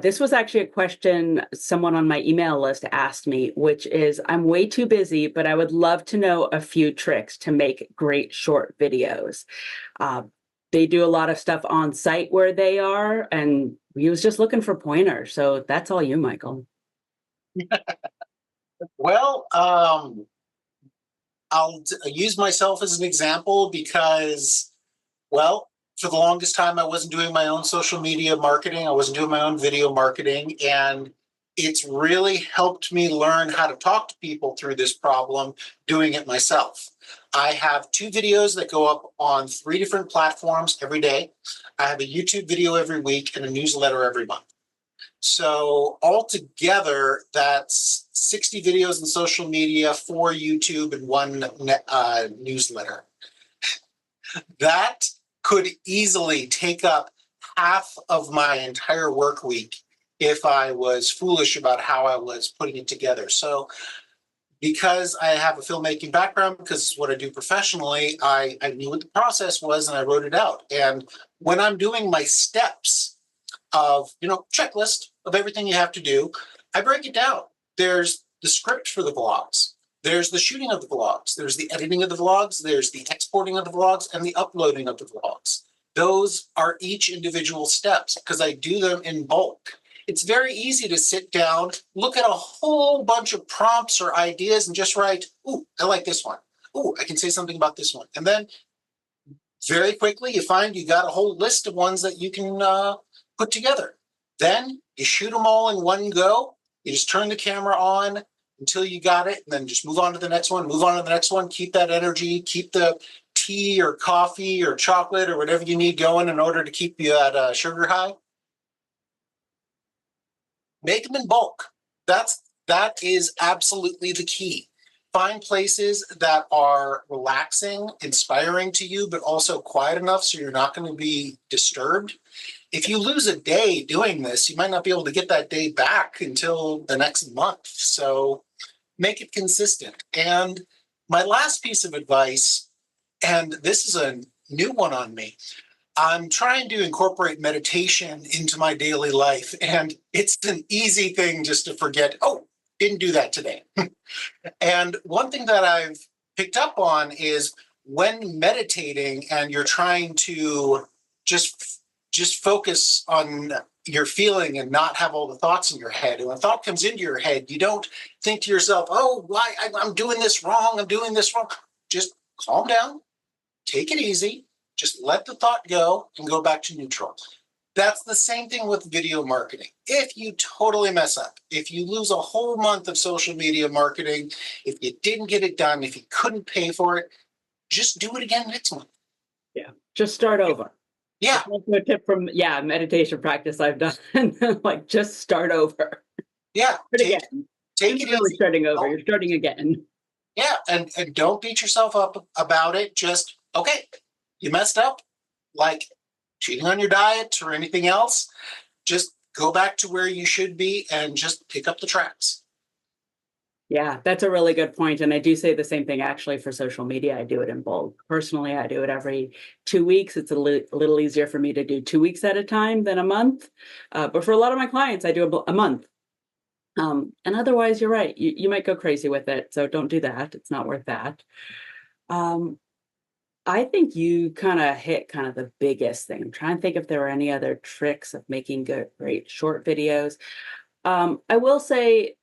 This was actually a question someone on my email list asked me, which is I'm way too busy, but I would love to know a few tricks to make great short videos. Uh, they do a lot of stuff on site where they are, and he was just looking for pointers. So that's all you, Michael. Well, use myself as an example because, well, for the longest time, I wasn't doing my own social media marketing. I wasn't doing my own video marketing. And it's really helped me learn how to talk to people through this problem doing it myself. I have 2 videos that go up on 3 different platforms every day. I have a YouTube video every week and a newsletter every month. So altogether, that's 60 videos in social media, 4 YouTube, and 1 newsletter. That could easily take up half of my entire work week if I was foolish about how I was putting it together. So because I have a filmmaking background, because it's what I do professionally, I knew what the process was and I wrote it out. And when I'm doing my steps of, checklist of everything you have to do, I break it down. There's the script for the vlogs. There's the shooting of the vlogs. There's the editing of the vlogs. There's the exporting of the vlogs and the uploading of the vlogs. Those are each individual steps because I do them in bulk. It's very easy to sit down, look at a whole bunch of prompts or ideas and just write, ooh, I like this one. Ooh, I can say something about this one. And then very quickly you find you got a whole list of ones that you can put together. Then you shoot them all in one go. You just turn the camera on until you got it, and then just move on to the next one, move on to the next one, keep that energy, keep the tea or coffee or chocolate or whatever you need going in order to keep you at sugar high. Make them in bulk. That is absolutely the key. Find places that are relaxing, inspiring to you, but also quiet enough so you're not going to be disturbed. If you lose a day doing this, you might not be able to get that day back until the next month. So make it consistent. And my last piece of advice, and this is a new one on me, I'm trying to incorporate meditation into my daily life. And it's an easy thing just to forget, oh, didn't do that today. And one thing that I've picked up on is when meditating and you're trying to just focus on your feeling and not have all the thoughts in your head. And when a thought comes into your head, you don't think to yourself, oh, why I'm doing this wrong. I'm doing this wrong. Just calm down, take it easy, just let the thought go and go back to neutral. That's the same thing with video marketing. If you totally mess up, if you lose a whole month of social media marketing, if you didn't get it done, if you couldn't pay for it, just do it again next month. Yeah, just start over. Yeah. A tip from meditation practice I've done. Like just start over. Yeah. Take it easy. Starting over. You're starting again. Yeah, and don't beat yourself up about it. Just okay, you messed up, like cheating on your diet or anything else. Just go back to where you should be and just pick up the tracks. Yeah, that's a really good point. And I do say the same thing actually for social media. I do it in bulk. Personally, I do it every 2 weeks. It's a little easier for me to do 2 weeks at a time than a month. But for a lot of my clients, I do a month. And otherwise, you're right. You might go crazy with it. So don't do that. It's not worth that. I think you kind of hit kind of the biggest thing. I'm trying to think if there are any other tricks of making great short videos. I will say,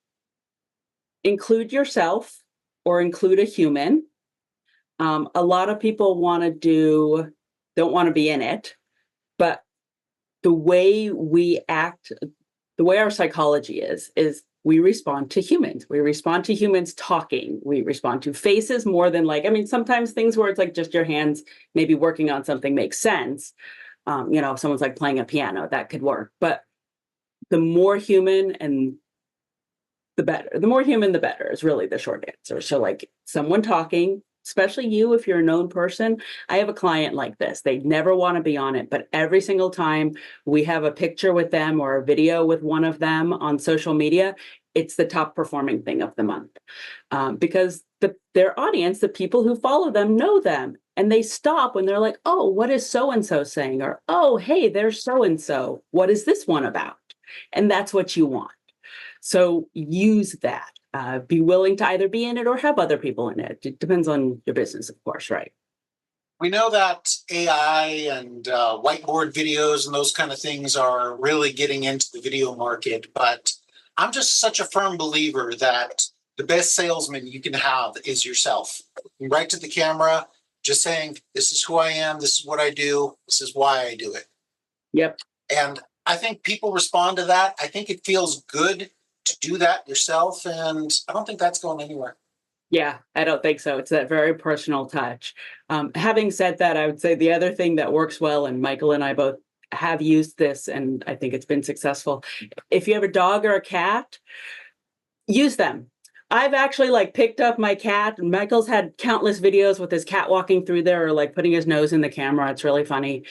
include yourself or include a human. A lot of people don't want to be in it, but the way we act, the way our psychology is we respond to humans. We respond to humans talking. We respond to faces more than sometimes things where it's like just your hands maybe working on something makes sense. If someone's like playing a piano, that could work. But the more human and the better. The more human, the better is really the short answer. So like someone talking, especially you, if you're a known person. I have a client like this. They never want to be on it, but every single time we have a picture with them or a video with one of them on social media, it's the top performing thing of the month. Because their audience, the people who follow them, know them. And they stop when they're like, oh, what is so-and-so saying? Or, oh, hey, there's so-and-so. What is this one about? And that's what you want. So use that. Be willing to either be in it or have other people in it. It depends on your business, of course, right? We know that AI and whiteboard videos and those kind of things are really getting into the video market, but I'm just such a firm believer that the best salesman you can have is yourself. Right to the camera, just saying, this is who I am, this is what I do, this is why I do it. Yep. And I think people respond to that. I think it feels good to do that yourself, and I don't think that's going anywhere. Yeah, I don't think so. It's that very personal touch. Having said that, I would say the other thing that works well, and Michael and I both have used this, and I think it's been successful. If you have a dog or a cat, use them. I've actually like picked up my cat. Michael's had countless videos with his cat walking through there or like putting his nose in the camera. It's really funny.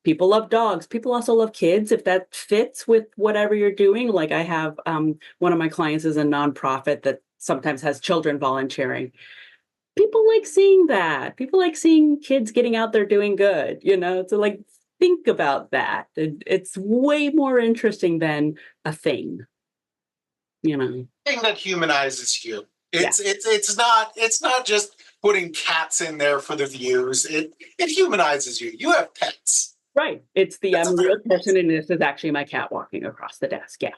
People love dogs. People also love kids. If that fits with whatever you're doing, like I have one of my clients is a nonprofit that sometimes has children volunteering. People like seeing that. People like seeing kids getting out there doing good, you know? So like think about that. It's way more interesting than a thing, you know. Thing that humanizes you. It's not just putting cats in there for the views. It humanizes you. You have pets. Right. It's the That's a real very person, and this is actually my cat walking across the desk. Yeah.